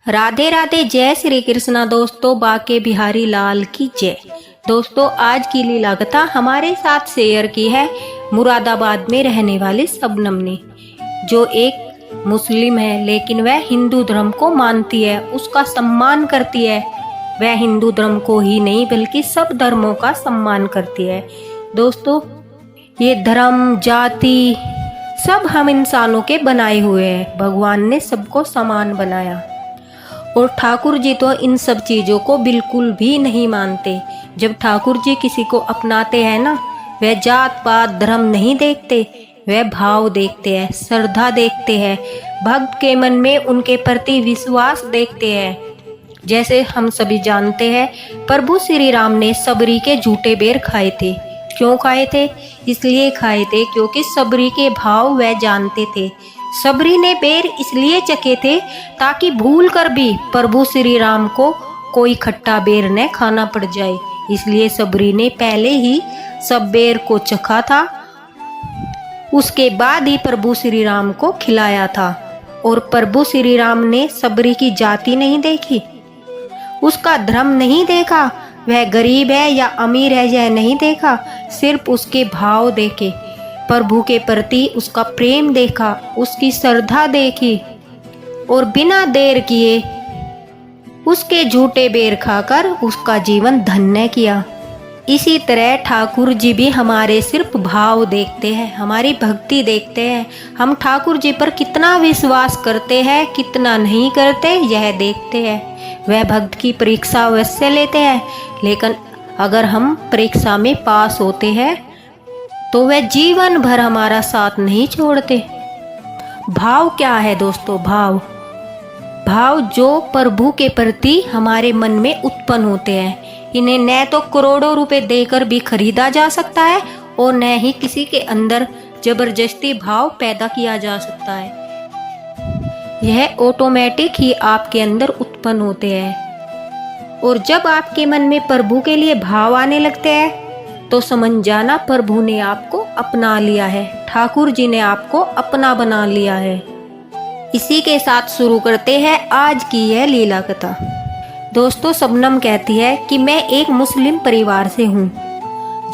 राधे राधे, जय श्री कृष्णा। दोस्तों, बाके बिहारी लाल की जय। दोस्तों, आज की लीला कथा हमारे साथ शेयर की है मुरादाबाद में रहने वाली शबनम ने, जो एक मुस्लिम है लेकिन वह हिंदू धर्म को मानती है, उसका सम्मान करती है। वह हिंदू धर्म को ही नहीं बल्कि सब धर्मों का सम्मान करती है। दोस्तों, ये धर्म जाति सब हम इंसानों के बनाए हुए हैं। भगवान ने सबको समान बनाया और ठाकुर जी तो इन सब चीज़ों को बिल्कुल भी नहीं मानते। जब ठाकुर जी किसी को अपनाते हैं ना, वह जात पात धर्म नहीं देखते, वह भाव देखते हैं, श्रद्धा देखते हैं, भक्त के मन में उनके प्रति विश्वास देखते हैं। जैसे हम सभी जानते हैं, प्रभु श्री राम ने सबरी के झूठे बेर खाए थे। क्यों खाए थे? इसलिए खाए थे क्योंकि सबरी के भाव वह जानते थे। सबरी ने बेर इसलिए चखे थे ताकि भूल कर भी प्रभु श्री राम को कोई खट्टा बेर न खाना पड़ जाए। इसलिए सबरी ने पहले ही सब बेर को चखा था, उसके बाद ही प्रभु श्री राम को खिलाया था। और प्रभु श्री राम ने सबरी की जाति नहीं देखी, उसका धर्म नहीं देखा, वह गरीब है या अमीर है यह नहीं देखा, सिर्फ उसके भाव देखे, प्रभु के प्रति उसका प्रेम देखा, उसकी श्रद्धा देखी और बिना देर किए उसके झूठे बेर खाकर उसका जीवन धन्य किया। इसी तरह ठाकुर जी भी हमारे सिर्फ भाव देखते हैं, हमारी भक्ति देखते हैं। हम ठाकुर जी पर कितना विश्वास करते हैं, कितना नहीं करते, यह देखते हैं। वह भक्त की परीक्षा अवश्य लेते हैं, लेकिन अगर हम परीक्षा में पास होते हैं तो वह जीवन भर हमारा साथ नहीं छोड़ते। भाव क्या है दोस्तों? भाव जो प्रभु के प्रति हमारे मन में उत्पन्न होते हैं, इन्हें न तो करोड़ों रुपए देकर भी खरीदा जा सकता है और न ही किसी के अंदर जबरदस्ती भाव पैदा किया जा सकता है। यह ऑटोमेटिक ही आपके अंदर उत्पन्न होते हैं। और जब आपके मन में प्रभु के लिए भाव आने लगते हैं तो समझ जाना प्रभु ने आपको अपना लिया है, ठाकुर जी ने आपको अपना बना लिया है। इसी के साथ शुरू करते हैं आज की यह लीला कथा। दोस्तों, शबनम कहती है कि मैं एक मुस्लिम परिवार से हूँ,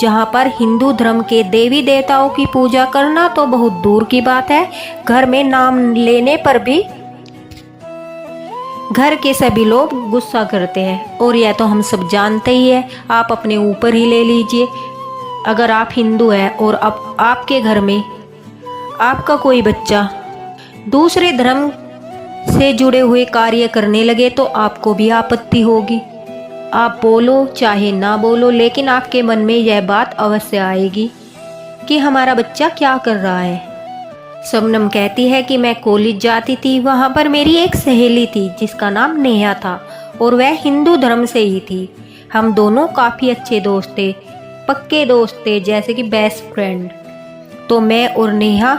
जहाँ पर हिंदू धर्म के देवी देवताओं की पूजा करना तो बहुत दूर की बात है, घर में नाम लेने पर भी घर के सभी लोग गुस्सा करते हैं। और यह तो हम सब जानते ही है, आप अपने ऊपर ही ले लीजिए। अगर आप हिंदू हैं और अब आपके घर में आपका कोई बच्चा दूसरे धर्म से जुड़े हुए कार्य करने लगे तो आपको भी आपत्ति होगी। आप बोलो चाहे ना बोलो, लेकिन आपके मन में यह बात अवश्य आएगी कि हमारा बच्चा क्या कर रहा है। शबनम कहती है कि मैं कॉलेज जाती थी, वहाँ पर मेरी एक सहेली थी जिसका नाम नेहा था और वह हिंदू धर्म से ही थी। हम दोनों काफ़ी अच्छे दोस्त थे, पक्के दोस्त थे, जैसे कि बेस्ट फ्रेंड। तो मैं और नेहा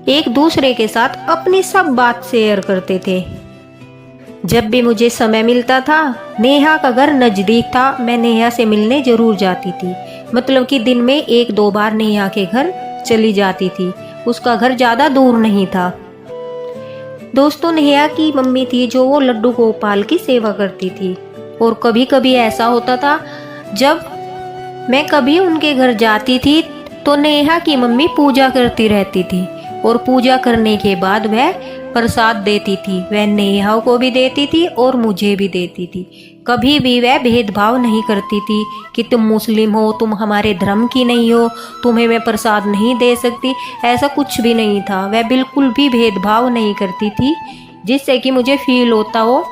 एक दूसरे के साथ अपनी सब बात शेयर करते थे। जब भी मुझे समय मिलता था, नेहा का घर नज़दीक था, मैं नेहा से मिलने ज़रूर जाती थी। मतलब कि दिन में 1-2 बार नेहा के घर चली जाती थी, उसका घर ज़्यादा दूर नहीं था। दोस्तों, नेहा की मम्मी थी जो वो लड्डू गोपाल की सेवा करती थी। और कभी कभी ऐसा होता था जब मैं कभी उनके घर जाती थी तो नेहा की मम्मी पूजा करती रहती थी और पूजा करने के बाद वह प्रसाद देती थी। वह नेहा को भी देती थी और मुझे भी देती थी। कभी भी वह भेदभाव नहीं करती थी कि तुम मुस्लिम हो, तुम हमारे धर्म की नहीं हो, तुम्हें मैं प्रसाद नहीं दे सकती। ऐसा कुछ भी नहीं था, वह बिल्कुल भी भेदभाव नहीं करती थी, जिससे कि मुझे फील होता हो।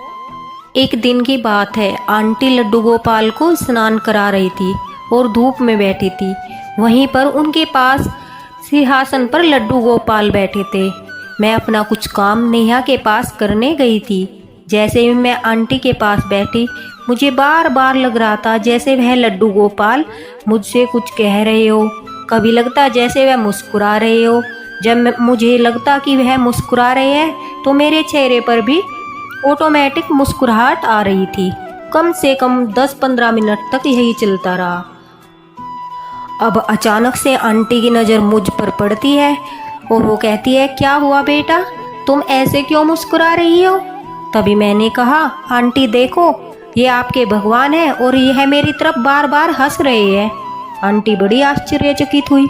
एक दिन की बात है, आंटी लड्डू गोपाल को स्नान करा रही थी और धूप में बैठी थी। वहीं पर उनके पास सिंहासन पर लड्डू गोपाल बैठे थे। मैं अपना कुछ काम नेहा के पास करने गई थी। जैसे ही मैं आंटी के पास बैठी, मुझे बार बार लग रहा था जैसे वह लड्डू गोपाल मुझसे कुछ कह रहे हो। कभी लगता जैसे वह मुस्कुरा रहे हो। जब मुझे लगता कि वह मुस्कुरा रहे हैं तो मेरे चेहरे पर भी ऑटोमेटिक मुस्कुराहट आ रही थी। कम से कम 10-15 मिनट तक यही चलता रहा। अब अचानक से आंटी की नज़र मुझ पर पड़ती है और वो कहती है, क्या हुआ बेटा, तुम ऐसे क्यों मुस्कुरा रही हो? तभी मैंने कहा, आंटी देखो, ये आपके भगवान है और यह मेरी तरफ बार बार हंस रहे हैं। आंटी बड़ी आश्चर्यचकित हुई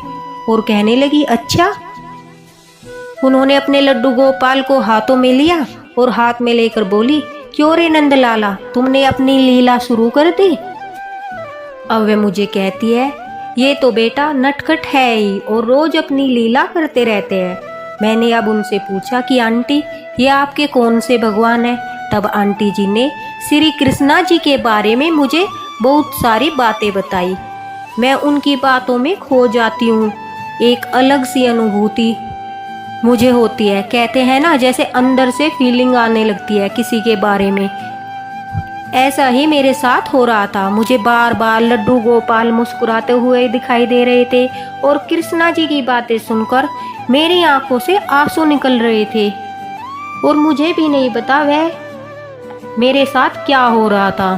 और कहने लगी, अच्छा। उन्होंने अपने लड्डू गोपाल को हाथों में लिया और हाथ में लेकर बोली, क्यों रे नंदलाला, तुमने अपनी लीला शुरू कर दी। अब वे मुझे कहती है, ये तो बेटा नटखट है ही और रोज अपनी लीला करते रहते हैं। मैंने अब उनसे पूछा कि आंटी, ये आपके कौन से भगवान हैं? तब आंटी जी ने श्री कृष्णा जी के बारे में मुझे बहुत सारी बातें बताई। मैं उनकी बातों में खो जाती हूँ। एक अलग सी अनुभूति मुझे होती है। कहते हैं ना, जैसे अंदर से फीलिंग आने लगती है किसी के बारे में। ऐसा ही मेरे साथ हो रहा था। मुझे बार बार लड्डू गोपाल मुस्कुराते हुए दिखाई दे रहे थे और कृष्णा जी की बातें सुनकर मेरी आंखों से आंसू निकल रहे थे और मुझे भी नहीं पता वह मेरे साथ क्या हो रहा था।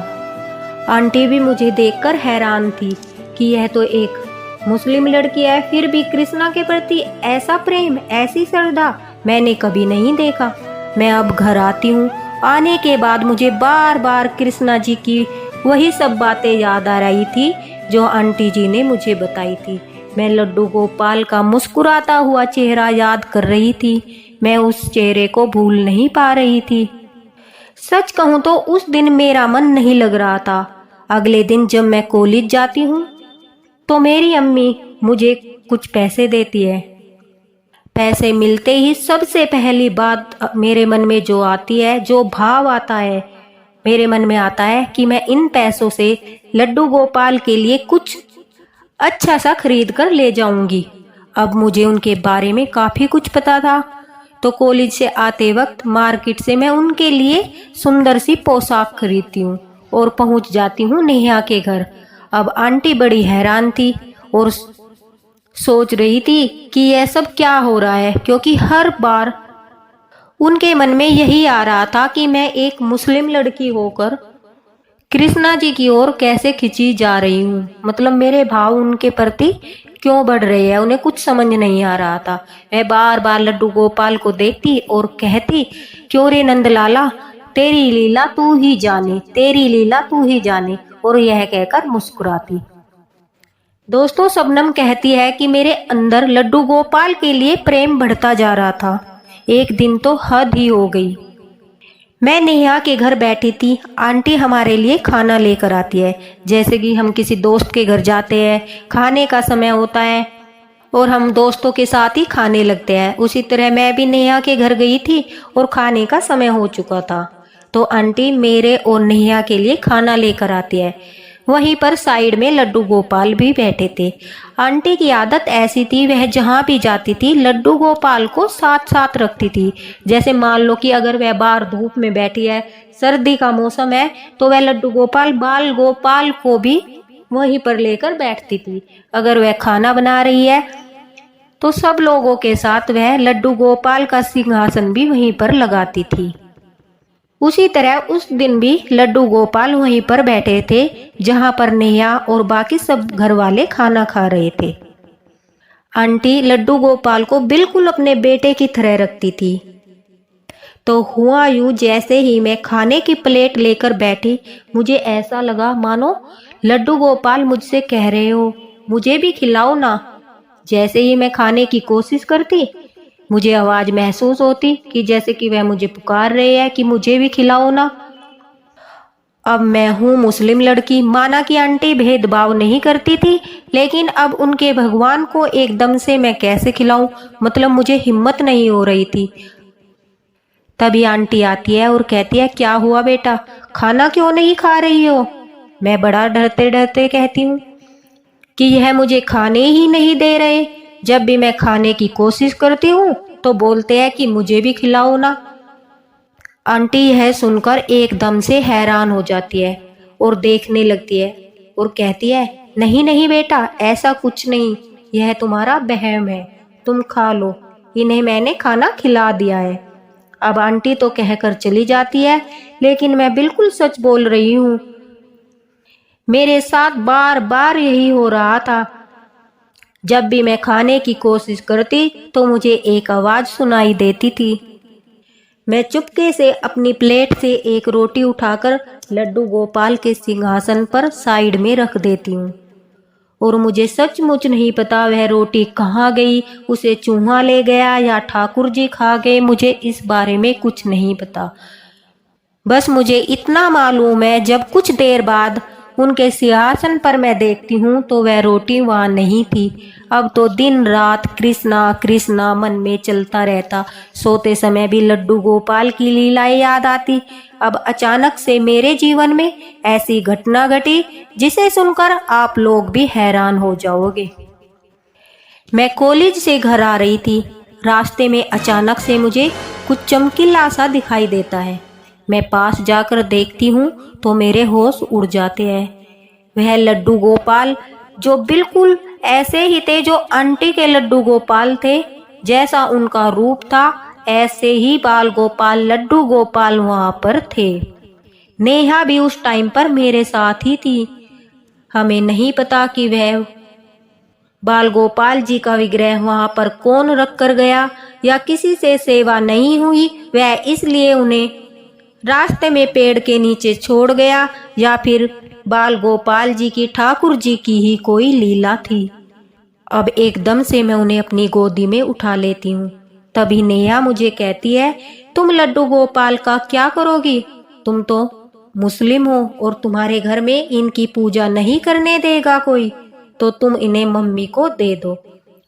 आंटी भी मुझे देखकर हैरान थी कि यह तो एक मुस्लिम लड़की है, फिर भी कृष्णा के प्रति ऐसा प्रेम, ऐसी श्रद्धा मैंने कभी नहीं देखा। मैं अब घर आती हूँ। आने के बाद मुझे बार बार कृष्णा जी की वही सब बातें याद आ रही थी जो आंटी जी ने मुझे बताई थी। मैं लड्डू गोपाल का मुस्कुराता हुआ चेहरा याद कर रही थी। मैं उस चेहरे को भूल नहीं पा रही थी। सच कहूँ तो उस दिन मेरा मन नहीं लग रहा था। अगले दिन जब मैं कॉलेज जाती हूँ तो मेरी अम्मी मुझे कुछ पैसे देती है। पैसे मिलते ही सबसे पहली बात मेरे मन में जो आती है, जो भाव आता है मेरे मन में आता है कि मैं इन पैसों से लड्डू गोपाल के लिए कुछ अच्छा सा खरीद कर ले जाऊंगी। अब मुझे उनके बारे में काफ़ी कुछ पता था। तो कॉलेज से आते वक्त मार्केट से मैं उनके लिए सुंदर सी पोशाक खरीदती हूँ और पहुँच जाती हूँ नेहा के घर। अब आंटी बड़ी हैरान थी और सोच रही थी कि यह सब क्या हो रहा है, क्योंकि हर बार उनके मन में यही आ रहा था कि मैं एक मुस्लिम लड़की होकर कृष्णा जी की ओर कैसे खिंची जा रही हूँ। मतलब मेरे भाव उनके प्रति क्यों बढ़ रहे हैं, उन्हें कुछ समझ नहीं आ रहा था। मैं बार बार लड्डू गोपाल को देखती और कहती, क्यों रे नंदलाला, तेरी लीला तू ही जाने, तेरी लीला तू ही जाने, और यह कहकर मुस्कुराती। दोस्तों, शबनम कहती है कि मेरे अंदर लड्डू गोपाल के लिए प्रेम बढ़ता जा रहा था। एक दिन तो हद ही हो गई। मैं नेहा के घर बैठी थी। आंटी हमारे लिए खाना लेकर आती है। जैसे कि हम किसी दोस्त के घर जाते हैं, खाने का समय होता है और हम दोस्तों के साथ ही खाने लगते हैं, उसी तरह मैं भी नेहा के घर गई थी और खाने का समय हो चुका था। तो आंटी मेरे और नेहा के लिए खाना लेकर आती है। वहीं पर साइड में लड्डू गोपाल भी बैठे थे। आंटी की आदत ऐसी थी, वह जहाँ भी जाती थी लड्डू गोपाल को साथ साथ रखती थी। जैसे मान लो कि अगर वह बाहर धूप में बैठी है, सर्दी का मौसम है, तो वह लड्डू गोपाल बाल गोपाल को भी वहीं पर लेकर बैठती थी। अगर वह खाना बना रही है तो सब लोगों के साथ वह लड्डू गोपाल का सिंहासन भी वहीं पर लगाती थी। उसी तरह उस दिन भी लड्डू गोपाल वहीं पर बैठे थे जहां पर नेहा और बाकी सब घर वाले खाना खा रहे थे। आंटी लड्डू गोपाल को बिल्कुल अपने बेटे की तरह रखती थी। तो हुआ यूं, जैसे ही मैं खाने की प्लेट लेकर बैठी, मुझे ऐसा लगा मानो लड्डू गोपाल मुझसे कह रहे हो, मुझे भी खिलाओ ना। जैसे ही मैं खाने की कोशिश करती, मुझे आवाज महसूस होती कि जैसे कि वह मुझे पुकार रहे हैं कि मुझे भी खिलाओ ना। अब मैं हूँ मुस्लिम लड़की, माना कि आंटी भेदभाव नहीं करती थी, लेकिन अब उनके भगवान को एकदम से मैं कैसे खिलाऊं, मतलब मुझे हिम्मत नहीं हो रही थी। तभी आंटी आती है और कहती है, क्या हुआ बेटा, खाना क्यों नहीं खा रही हो? मैं बड़ा डरते डरते कहती हूँ कि यह मुझे खाने ही नहीं दे रहे। जब भी मैं खाने की कोशिश करती हूँ तो बोलते हैं कि मुझे भी खिलाओ ना। आंटी यह सुनकर एकदम से हैरान हो जाती है और देखने लगती है और कहती है, नहीं नहीं बेटा, ऐसा कुछ नहीं, यह तुम्हारा वहम है, तुम खा लो, इन्हें मैंने खाना खिला दिया है। अब आंटी तो कहकर चली जाती है, लेकिन मैं बिल्कुल सच बोल रही हूँ। मेरे साथ बार बार यही हो रहा था। जब भी मैं खाने की कोशिश करती तो मुझे एक आवाज सुनाई देती थी, मैं चुपके से अपनी प्लेट से एक रोटी उठाकर लड्डू गोपाल के सिंहासन पर साइड में रख देती हूँ। और मुझे सचमुच नहीं पता वह रोटी कहाँ गई, उसे चूहा ले गया या ठाकुर जी खा गए, मुझे इस बारे में कुछ नहीं पता। बस मुझे इतना मालूम है, जब कुछ देर बाद उनके सिंहासन पर मैं देखती हूँ तो वह रोटी वहाँ नहीं थी। अब तो दिन रात कृष्णा कृष्णा मन में चलता रहता। सोते समय भी लड्डू गोपाल की लीलाएं याद आती। अब अचानक से मेरे जीवन में ऐसी घटना घटी जिसे सुनकर आप लोग भी हैरान हो जाओगे। मैं कॉलेज से घर आ रही थी। रास्ते में अचानक से मुझे कुछ चमकीला सा दिखाई देता है। मैं पास जाकर देखती हूँ तो मेरे होश उड़ जाते हैं। वह लड्डू गोपाल जो बिल्कुल ऐसे ही थे जो आंटी के लड्डू गोपाल थे, जैसा उनका रूप था ऐसे ही बाल गोपाल लड्डू गोपाल वहाँ पर थे। नेहा भी उस टाइम पर मेरे साथ ही थी। हमें नहीं पता कि वह बाल गोपाल जी का विग्रह वहाँ पर कौन रख कर गया या किसी से सेवा नहीं हुई, वह इसलिए उन्हें रास्ते में पेड़ के नीचे छोड़ गया या फिर बाल गोपाल जी की ठाकुर जी की ही कोई लीला थी। अब एकदम से मैं उन्हें अपनी गोदी में उठा लेती हूँ। तभी नेहा मुझे कहती है, तुम लड्डू गोपाल का क्या करोगी? तुम तो मुस्लिम हो और तुम्हारे घर में इनकी पूजा नहीं करने देगा कोई, तो तुम इन्हें मम्मी को दे दो,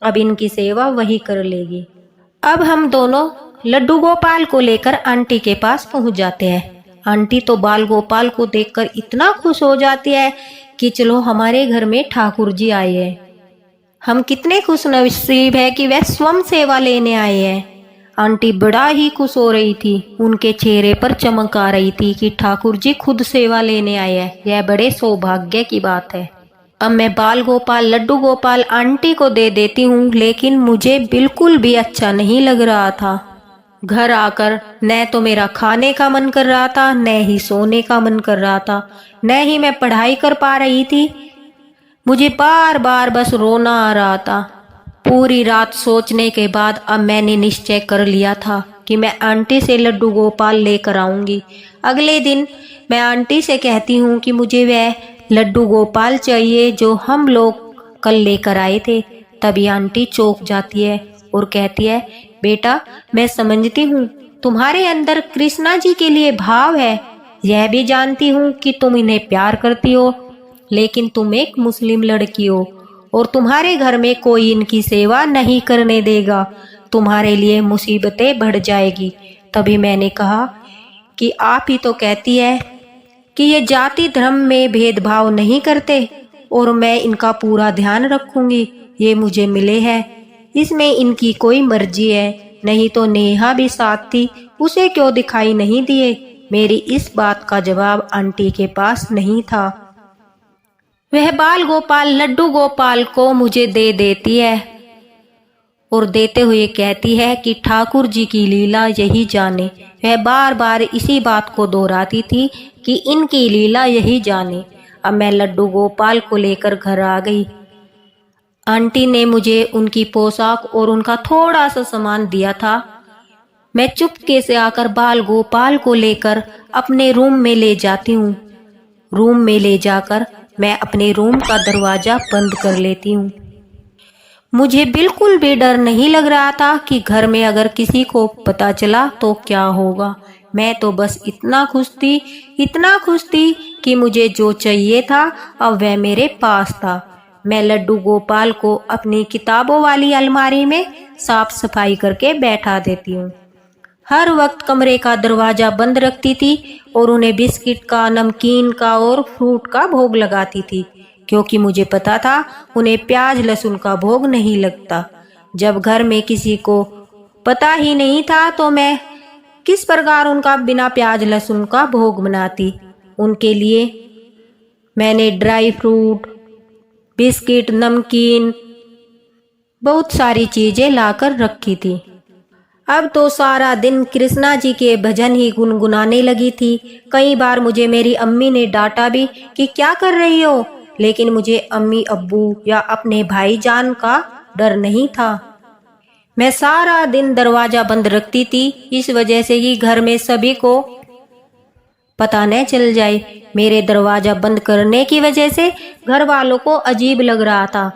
अब इनकी सेवा वही कर लेगी। अब हम दोनों लड्डू गोपाल को लेकर आंटी के पास पहुंच जाते हैं। आंटी तो बाल गोपाल को देखकर इतना खुश हो जाती है कि चलो हमारे घर में ठाकुर जी आए हैं। हम कितने खुश नसीब है कि वह स्वयं सेवा लेने आए हैं। आंटी बड़ा ही खुश हो रही थी। उनके चेहरे पर चमक आ रही थी कि ठाकुर जी खुद सेवा लेने आए हैं। यह बड़े सौभाग्य की बात है। अब मैं बाल गोपाल लड्डू गोपाल आंटी को दे देती हूँ, लेकिन मुझे बिल्कुल भी अच्छा नहीं लग रहा था। घर आकर न तो मेरा खाने का मन कर रहा था, न ही सोने का मन कर रहा था, न ही मैं पढ़ाई कर पा रही थी। मुझे बार बार बस रोना आ रहा था। पूरी रात सोचने के बाद अब मैंने निश्चय कर लिया था कि मैं आंटी से लड्डू गोपाल लेकर आऊंगी। अगले दिन मैं आंटी से कहती हूँ कि मुझे वह लड्डू गोपाल चाहिए जो हम लोग कल लेकर आए थे। तभी आंटी चौंक जाती है और कहती है, बेटा मैं समझती हूँ तुम्हारे अंदर कृष्णा जी के लिए भाव है, यह भी जानती हूँ कि तुम इन्हें प्यार करती हो, लेकिन तुम एक मुस्लिम लड़की हो और तुम्हारे घर में कोई इनकी सेवा नहीं करने देगा, तुम्हारे लिए मुसीबतें बढ़ जाएगी। तभी मैंने कहा कि आप ही तो कहती है कि ये जाति धर्म में भेदभाव नहीं करते और मैं इनका पूरा ध्यान रखूंगी। ये मुझे मिले हैं, इसमें इनकी कोई मर्जी है। नहीं तो नेहा भी साथ थी, उसे क्यों दिखाई नहीं दिए? मेरी इस बात का जवाब आंटी के पास नहीं था। वह बाल गोपाल लड्डू गोपाल को मुझे दे देती है और देते हुए कहती है कि ठाकुर जी की लीला यही जाने। वह बार बार इसी बात को दोहराती थी कि इनकी लीला यही जाने। अब मैं लड्डू गोपाल को लेकर घर आ गई। आंटी ने मुझे उनकी पोशाक और उनका थोड़ा सा सामान दिया था। मैं चुपके से आकर बाल गोपाल को लेकर अपने रूम में ले जाती हूँ। रूम में ले जाकर मैं अपने रूम का दरवाजा बंद कर लेती हूँ। मुझे बिल्कुल भी डर नहीं लग रहा था कि घर में अगर किसी को पता चला तो क्या होगा। मैं तो बस इतना खुश थी कि मुझे जो चाहिए था अब वह मेरे पास था। मैं लड्डू गोपाल को अपनी किताबों वाली अलमारी में साफ सफाई करके बैठा देती हूँ। हर वक्त कमरे का दरवाजा बंद रखती थी और उन्हें बिस्किट का, नमकीन का और फ्रूट का भोग लगाती थी, क्योंकि मुझे पता था उन्हें प्याज लहसुन का भोग नहीं लगता। जब घर में किसी को पता ही नहीं था तो मैं किस प्रकार उनका बिना प्याज लहसुन का भोग बनाती। उनके लिए मैंने ड्राई फ्रूट, बिस्किट, नमकीन, बहुत सारी चीजें लाकर रखी थी। अब तो सारा दिन कृष्णा जी के भजन ही गुनगुनाने लगी थी। कई बार मुझे मेरी अम्मी ने डांटा भी कि क्या कर रही हो, लेकिन मुझे अम्मी अब्बू या अपने भाईजान का डर नहीं था। मैं सारा दिन दरवाजा बंद रखती थी, इस वजह से कि घर में सभी को पता न चल जाए। मेरे दरवाजा बंद करने की वजह से घर वालों को अजीब लग रहा था।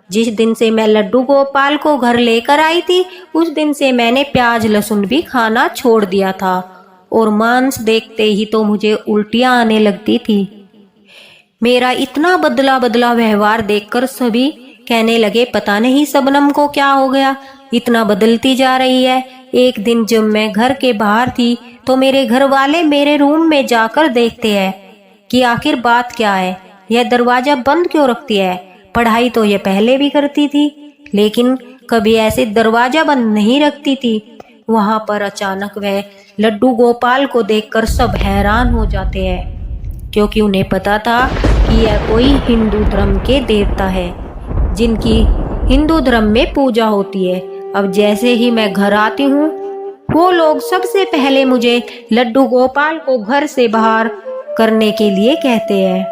जिस दिन से मैं लड्डू गोपाल को घर लेकर आई थी, उस दिन से मैंने प्याज लहसुन भी खाना छोड़ दिया था और मांस देखते ही तो मुझे उल्टियां आने लगती थी। मेरा इतना बदला बदला व्यवहार देखकर सभी कहने लगे, पता नहीं शबनम को क्या हो गया, इतना बदलती जा रही है। एक दिन जब मैं घर के बाहर थी तो मेरे घर वाले मेरे रूम में जाकर देखते हैं कि आखिर बात क्या है, यह दरवाजा बंद क्यों रखती है। पढ़ाई तो यह पहले भी करती थी, लेकिन कभी ऐसे दरवाजा बंद नहीं रखती थी। वहां पर अचानक वह लड्डू गोपाल को देखकर सब हैरान हो जाते हैं, क्योंकि उन्हें पता था कि यह कोई हिंदू धर्म के देवता है जिनकी हिंदू धर्म में पूजा होती है। अब जैसे ही मैं घर आती हूँ, वो लोग सबसे पहले मुझे लड्डू गोपाल को घर से बाहर करने के लिए कहते हैं।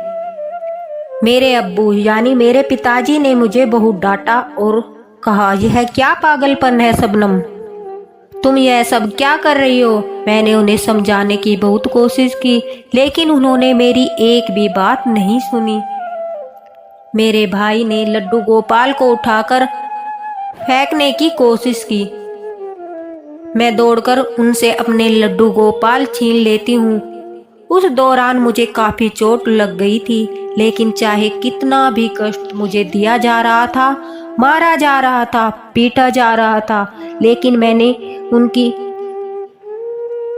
मेरे अब्बू यानी मेरे पिताजी ने मुझे बहुत डांटा और कहा, यह क्या पागलपन है शबनम, तुम यह सब क्या कर रही हो। मैंने उन्हें समझाने की बहुत कोशिश की, लेकिन उन्होंने मेरी एक भी बात नहीं सुनी। मेरे भाई ने लड्डू गोपाल को उठाकर फेंकने की कोशिश की। मैं दौड़कर उनसे अपने लड्डू गोपाल छीन लेती हूँ। उस दौरान मुझे काफी चोट लग गई थी, लेकिन चाहे कितना भी कष्ट मुझे दिया जा रहा था, मारा जा रहा था, पीटा जा रहा था, लेकिन मैंने उनकी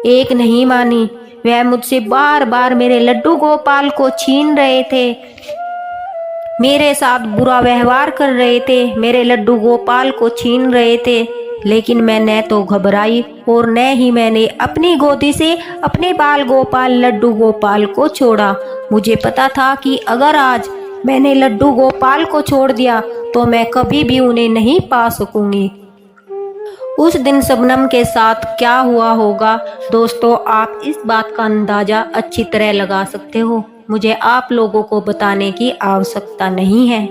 एक नहीं मानी। वह मुझसे बार बार मेरे लड्डू गोपाल को छीन रहे थे, मेरे साथ बुरा व्यवहार कर रहे थे, मेरे लड्डू गोपाल को छीन रहे थे, लेकिन मैं न तो घबराई और न ही मैंने अपनी गोदी से अपने बाल गोपाल लड्डू गोपाल को छोड़ा। मुझे पता था कि अगर आज मैंने लड्डू गोपाल को छोड़ दिया तो मैं कभी भी उन्हें नहीं पा सकूंगी। उस दिन शबनम के साथ क्या हुआ होगा दोस्तों, आप इस बात का अंदाजा अच्छी तरह लगा सकते हो। मुझे आप लोगों को बताने की आवश्यकता नहीं है।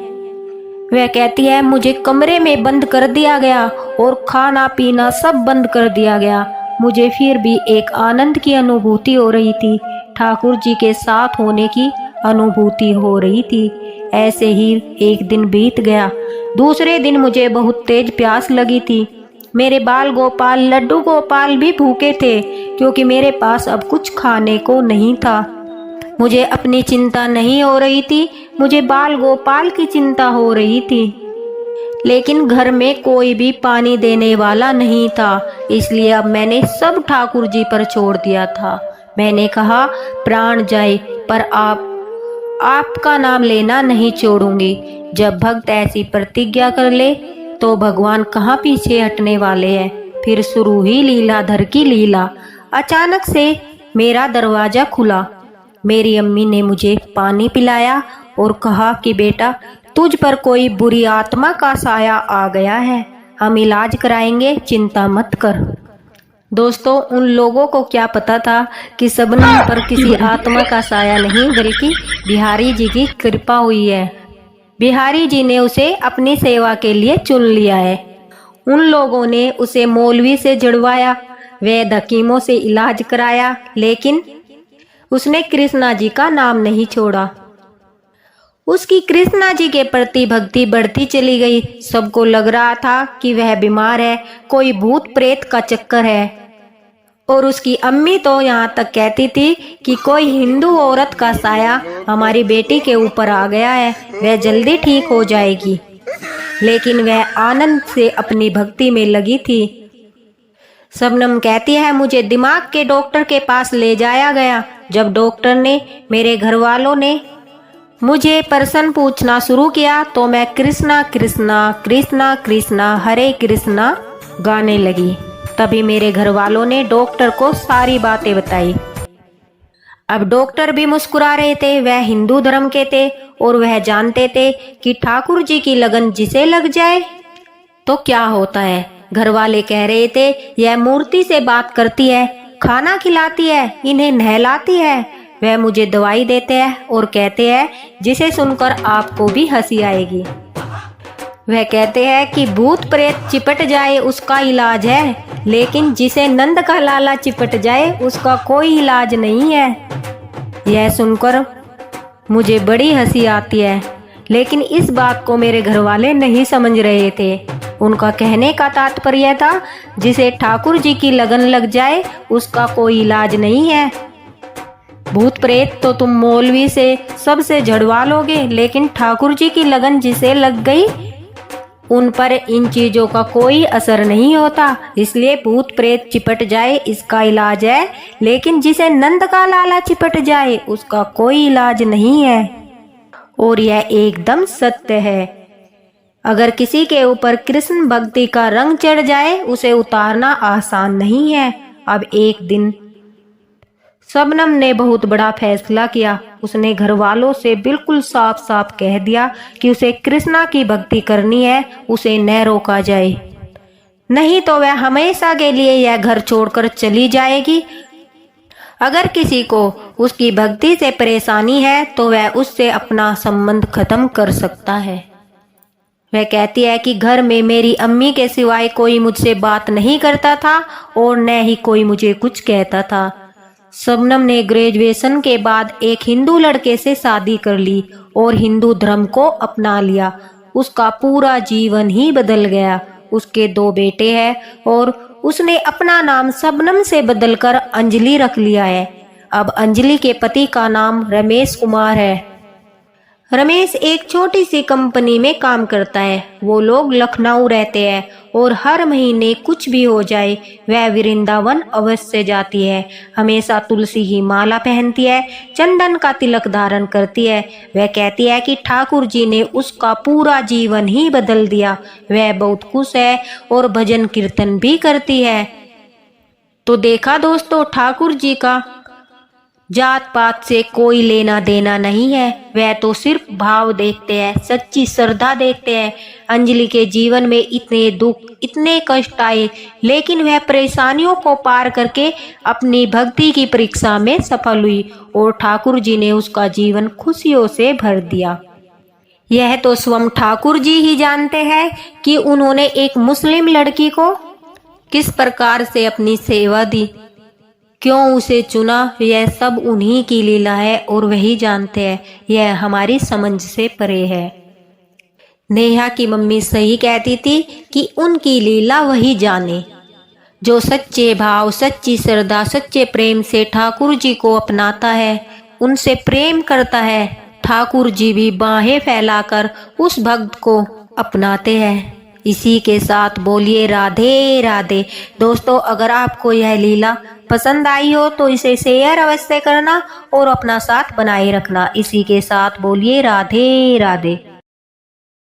वह कहती है, मुझे कमरे में बंद कर दिया गया और खाना पीना सब बंद कर दिया गया। मुझे फिर भी एक आनंद की अनुभूति हो रही थी, ठाकुर जी के साथ होने की अनुभूति हो रही थी। ऐसे ही एक दिन बीत गया। दूसरे दिन मुझे बहुत तेज प्यास लगी थी। मेरे बाल गोपाल लड्डू गोपाल भी भूखे थे, क्योंकि मेरे पास अब कुछ खाने को नहीं था। मुझे अपनी चिंता नहीं हो रही थी, मुझे बाल गोपाल की चिंता हो रही थी। लेकिन घर में कोई भी पानी देने वाला नहीं था, इसलिए अब मैंने सब ठाकुर जी पर छोड़ दिया था। मैंने कहा, प्राण जाए पर आपका नाम लेना नहीं छोड़ूंगी। जब भक्त ऐसी प्रतिज्ञा कर ले तो भगवान कहाँ पीछे हटने वाले हैं। फिर शुरू ही लीलाधर की लीला। अचानक से मेरा दरवाजा खुला। मेरी अम्मी ने मुझे पानी पिलाया और कहा कि बेटा, तुझ पर कोई बुरी आत्मा का साया आ गया है, हम इलाज कराएंगे, चिंता मत कर। दोस्तों, उन लोगों को क्या पता था कि शबनम पर किसी आत्मा का साया नहीं, बल्कि बिहारी जी की कृपा हुई है। बिहारी जी ने उसे अपनी सेवा के लिए चुन लिया है। उन लोगों ने उसे मौलवी से जुड़वाया, वैद्य हकीमों से इलाज कराया, लेकिन उसने कृष्णा जी का नाम नहीं छोड़ा। उसकी कृष्णा जी के प्रति भक्ति बढ़ती चली गई। सबको लग रहा था कि वह बीमार है, कोई भूत प्रेत का चक्कर है। और उसकी अम्मी तो यहाँ तक कहती थी कि कोई हिंदू औरत का साया हमारी बेटी के ऊपर आ गया है, वह जल्दी ठीक हो जाएगी। लेकिन वह आनंद से अपनी भक्ति में लगी थी। शबनम कहती है, मुझे दिमाग के डॉक्टर के पास ले जाया गया। जब डॉक्टर ने, मेरे घर वालों ने मुझे प्रश्न पूछना शुरू किया तो मैं कृष्णा कृष्णा कृष्णा कृष्णा हरे कृष्णा गाने लगी। तभी मेरे घर वालों ने डॉक्टर को सारी बातें बताई। अब डॉक्टर भी मुस्कुरा रहे थे। वह हिंदू धर्म के थे और वह जानते थे कि ठाकुर जी की लगन जिसे लग जाए तो क्या होता है। घर वाले कह रहे थे, यह मूर्ति से बात करती है, खाना खिलाती है, इन्हें नहलाती है। वह मुझे दवाई देते हैं और कहते हैं जिसे सुनकर आपको भी हंसी आएगी। वह कहते हैं कि भूत प्रेत चिपट जाए उसका इलाज है, लेकिन जिसे नंद का लाला चिपट जाए उसका कोई इलाज नहीं है। यह सुनकर मुझे बड़ी हंसी आती है, लेकिन इस बात को मेरे घर वाले नहीं समझ रहे थे। उनका कहने का तात्पर्य था, जिसे ठाकुर जी की लगन लग जाए उसका कोई इलाज नहीं है। भूत प्रेत तो तुम मौलवी से सबसे झड़वा लोगे, लेकिन ठाकुर जी की लगन जिसे लग गई उन पर इन चीजों का कोई असर नहीं होता। इसलिए भूत प्रेत चिपट जाए इसका इलाज है, लेकिन जिसे नंद का लाला चिपट जाए उसका कोई इलाज नहीं है। और यह एकदम सत्य है। अगर किसी के ऊपर कृष्ण भक्ति का रंग चढ़ जाए उसे उतारना आसान नहीं है। अब एक दिन शबनम ने बहुत बड़ा फैसला किया। उसने घर वालों से बिल्कुल साफ साफ कह दिया कि उसे कृष्णा की भक्ति करनी है, उसे न रोका जाए, नहीं तो वह हमेशा के लिए यह घर छोड़कर चली जाएगी। अगर किसी को उसकी भक्ति से परेशानी है तो वह उससे अपना संबंध खत्म कर सकता है। वह कहती है कि घर में मेरी अम्मी के सिवाय कोई मुझसे बात नहीं करता था और न ही कोई मुझे कुछ कहता था। शबनम ने ग्रेजुएशन के बाद एक हिंदू लड़के से शादी कर ली और हिंदू धर्म को अपना लिया। उसका पूरा जीवन ही बदल गया। उसके 2 बेटे हैं और उसने अपना नाम शबनम से बदलकर अंजलि रख लिया है। अब अंजलि के पति का नाम रमेश कुमार है। रमेश एक छोटी सी कंपनी में काम करता है। वो लोग लखनऊ रहते हैं और हर महीने कुछ भी हो जाए वह वृंदावन अवश्य जाती है। हमेशा तुलसी की माला पहनती है, चंदन का तिलक धारण करती है। वह कहती है कि ठाकुर जी ने उसका पूरा जीवन ही बदल दिया। वह बहुत खुश है और भजन कीर्तन भी करती है। तो देखा दोस्तों, ठाकुर जी का जात पात से कोई लेना देना नहीं है। वह तो सिर्फ भाव देखते हैं, सच्ची श्रद्धा देखते हैं। अंजलि के जीवन में इतने दुख, इतने कष्ट आए, लेकिन वह परेशानियों को पार करके अपनी भक्ति की परीक्षा में सफल हुई और ठाकुर जी ने उसका जीवन खुशियों से भर दिया। यह तो स्वयं ठाकुर जी ही जानते हैं कि उन्होंने एक मुस्लिम लड़की को किस प्रकार से अपनी सेवा दी, क्यों उसे चुना, यह सब उन्हीं की लीला है और वही जानते हैं। यह हमारी समझ से परे है। नेहा की मम्मी सही कहती थी कि उनकी लीला वही जाने। जो सच्चे भाव, सच्ची श्रद्धा, सच्चे प्रेम से ठाकुर जी को अपनाता है, उनसे प्रेम करता है, ठाकुर जी भी बाहें फैलाकर उस भक्त को अपनाते हैं। इसी के साथ बोलिए राधे राधे। दोस्तों, अगर आपको यह लीला पसंद आई हो तो इसे शेयर अवश्य करना और अपना साथ बनाए रखना। इसी के साथ बोलिए राधे राधे।